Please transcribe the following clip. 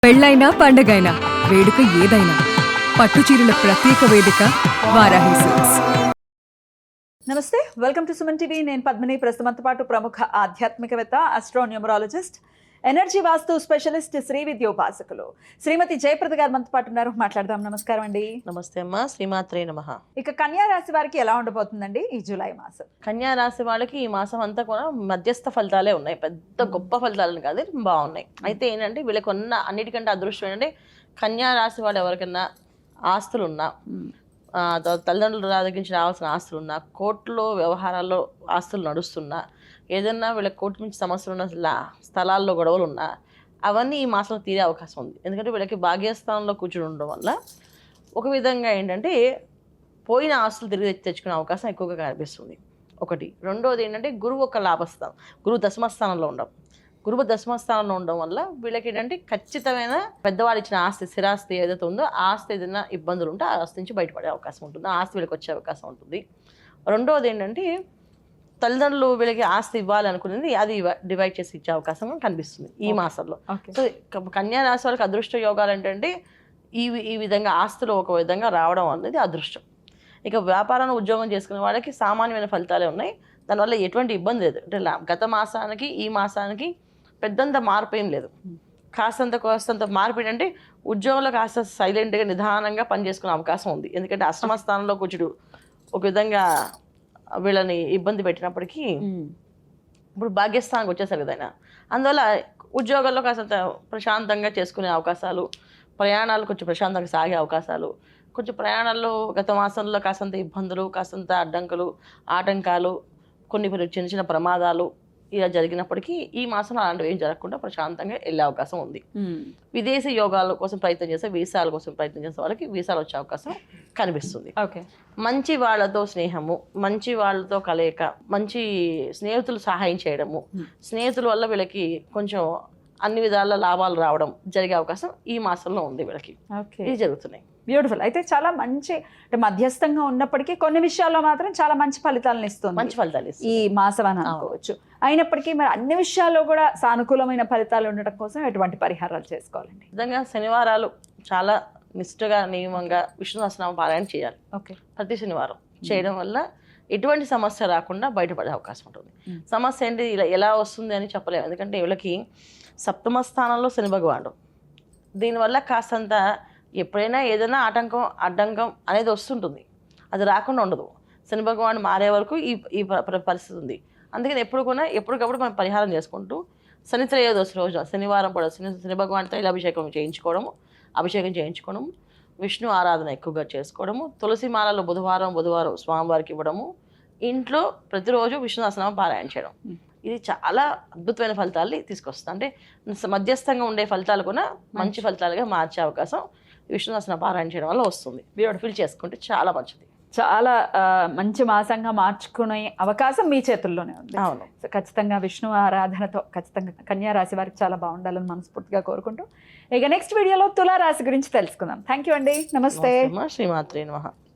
పెళ్ళైనా పండగైనా వేడుక ఏదైనా పట్టు చీరల ప్రత్యేక వేదిక వారాహి సిల్క్స్. నమస్తే, వెల్కమ్ టు సుమన్ టీవీ. నేను పద్మిని. ప్రస్తుతంతో పాటు ప్రముఖ ఆధ్యాత్మికవేత్త, ఆస్ట్రోన్యూమరాలజిస్ట్, ఎనర్జీ వాస్తు స్పెషలిస్ట్, శ్రీ విద్యోపాసకులు శ్రీమతి జయప్రద గారు మనతో పాటు ఉన్నారు. మాట్లాడదాం. నమస్కారం అండి. నమస్తే అమ్మా, శ్రీమాత్రే నమః. ఇక కన్యా రాశి వారికి ఎలా ఉండబోతుందండి ఈ జూలై మాసం? కన్యా రాశి వాళ్ళకి ఈ మాసం అంతా కూడా మధ్యస్థ ఫలితాలే ఉన్నాయి, పెద్ద గొప్ప ఫలితాలను కాదు, బాగున్నాయి. అయితే ఏంటంటే వీళ్ళకి ఉన్న అన్నిటికంటే అదృష్టం ఏంటంటే కన్యా రాశి వాళ్ళు ఎవరికైనా ఆస్తులు ఉన్నా, తల్లిదండ్రులు దగ్గరించి రావాల్సిన ఆస్తులు ఉన్నా, కోర్టులో వ్యవహారాల్లో ఆస్తులు నడుస్తున్నా, ఏదన్నా వీళ్ళకి కోర్టు నుంచి సమస్యలు ఉన్న స్థలాల్లో గొడవలు ఉన్నా అవన్నీ ఈ మాసంలో తీరే అవకాశం ఉంది. ఎందుకంటే వీళ్ళకి భాగ్యస్థానంలో కూర్చుని ఉండడం వల్ల ఒక విధంగా ఏంటంటే పోయిన ఆస్తులు తిరిగి తెచ్చుకునే అవకాశం ఎక్కువగా కనిపిస్తుంది. ఒకటి. రెండోది ఏంటంటే గురువు ఒక లాభస్థానం, గురువు దశమస్థానంలో ఉండడం. గురువు దశమస్థానంలో ఉండడం వల్ల వీళ్ళకి ఏంటంటే ఖచ్చితమైన పెద్దవాళ్ళు ఇచ్చిన ఆస్తి, స్థిరాస్తి ఏదైతే ఉందో ఆ ఆస్తి ఏదైనా ఇబ్బందులు ఉంటే ఆ ఆస్తి నుంచి బయటపడే అవకాశం ఉంటుంది, ఆ ఆస్తి వీళ్ళకి వచ్చే అవకాశం ఉంటుంది. రెండోది ఏంటంటే తల్లిదండ్రులు వీళ్ళకి ఆస్తి ఇవ్వాలనుకునేది అది డివైడ్ చేసి ఇచ్చే అవకాశం కనిపిస్తుంది ఈ మాసంలో. సో కన్యా రాశి వాళ్ళకి అదృష్ట యోగాలు ఏంటంటే ఈ విధంగా ఆస్తులు ఒక విధంగా రావడం అనేది అదృష్టం. ఇక వ్యాపారాన్ని ఉద్యోగం చేసుకునే వాళ్ళకి సామాన్యమైన ఫలితాలే ఉన్నాయి, దానివల్ల ఎటువంటి ఇబ్బంది లేదు. అంటే గత మాసానికి ఈ మాసానికి పెద్దంత మార్పు ఏం లేదు. కాస్తంత మార్పు ఏంటంటే ఉద్యోగంలో కాస్త సైలెంట్గా నిదానంగా పనిచేసుకునే అవకాశం ఉంది. ఎందుకంటే అష్టమ స్థానంలో కూర్చుడు ఒక విధంగా వీళ్ళని ఇబ్బంది పెట్టినప్పటికీ ఇప్పుడు భాగ్యస్థానానికి వచ్చేసారు కదా ఆయన. అందువల్ల ఉద్యోగాల్లో కాస్తంత ప్రశాంతంగా చేసుకునే అవకాశాలు, ప్రయాణాలు కొంచెం ప్రశాంతంగా సాగే అవకాశాలు, కొంచెం ప్రయాణాల్లో గత మాసంలో కాస్తంత ఇబ్బందులు, కాస్తంత అడ్డంకులు, ఆటంకాలు, కొన్ని చిన్న చిన్న ప్రమాదాలు ఇలా జరిగినప్పటికీ ఈ మాసంలో అలాంటివి ఏం జరగకుండా ప్రశాంతంగా వెళ్ళే అవకాశం ఉంది. విదేశీ యోగాల కోసం ప్రయత్నం చేస్తే, వీసాల కోసం ప్రయత్నం చేసే వాళ్ళకి వీసాలు వచ్చే అవకాశం కనిపిస్తుంది. ఓకే. మంచి వాళ్ళతో స్నేహము, మంచి వాళ్ళతో కలయిక, మంచి స్నేహితులు సహాయం చేయడము, స్నేహితుల వల్ల వీళ్ళకి కొంచెం అన్ని విధాల లాభాలు రావడం జరిగే అవకాశం ఈ మాసంలో ఉంది వీళ్ళకి. ఇది జరుగుతున్నాయి. బ్యూటిఫుల్. అయితే చాలా మంచి, అంటే మధ్యస్థంగా ఉన్నప్పటికీ కొన్ని విషయాల్లో మాత్రం చాలా మంచి ఫలితాలను ఇస్తుంది, మంచి ఫలితాలు ఈ మాసం అని అనుకోవచ్చు. అయినప్పటికీ మరి అన్ని విషయాల్లో కూడా సానుకూలమైన ఫలితాలు ఉండటం కోసం ఎటువంటి పరిహారాలు చేసుకోవాలండి? విధంగా శనివారాలు చాలా నిష్ఠగా, నియమంగా విష్ణు సహస్రనామ పారాయణ చేయాలి. ఓకే. ప్రతి శనివారం చేయడం వల్ల ఎటువంటి సమస్య రాకుండా బయటపడే అవకాశం ఉంటుంది. సమస్య ఏంటి ఇలా ఎలా వస్తుంది అని చెప్పలేము, ఎందుకంటే వీళ్ళకి సప్తమ స్థానంలో శని భగవానుడు. దీనివల్ల కాస్తంత ఎప్పుడైనా ఏదైనా అడ్డంకం అనేది వస్తుంటుంది, అది రాకుండా ఉండదు. శని భగవాన్ మారే వరకు ఈ పరిస్థితి ఉంది. అందుకని ఎప్పటికప్పుడు మనం పరిహారం చేసుకుంటూ శని త్రయోదశి రోజు శనివారం కూడా శని భగవాన్ తైలాభిషేకం చేయించుకోవడము, విష్ణు ఆరాధన ఎక్కువగా చేసుకోవడము, తులసి మాలలో బుధవారం స్వామివారికి ఇవ్వడము, ఇంట్లో ప్రతిరోజు విష్ణు సహస్రనామ పారాయణ చేయడం. ఇది చాలా అద్భుతమైన ఫలితాలు తీసుకొస్తుంది. అంటే మధ్యస్థంగా ఉండే ఫలితాలు కూడా మంచి ఫలితాలుగా మార్చే అవకాశం విష్ణు సహస్రనామ పారాయణ చేయడం వల్ల వస్తుంది. బ్యూటిఫుల్ చేసుకుంటే చాలా మంచిది. చాలా మంచి మాసంగా మార్చుకునే అవకాశం మీ చేతుల్లోనే ఉంది. అవును. ఖచ్చితంగా విష్ణు ఆరాధనతో ఖచ్చితంగా కన్యా రాశి వారికి చాలా బాగుండాలని మనస్ఫూర్తిగా కోరుకుంటూ ఇక నెక్స్ట్ వీడియోలో తులా రాశి గురించి తెలుసుకుందాం. థ్యాంక్ యూ అండి. నమస్తే. శ్రీమాత్రే నమః.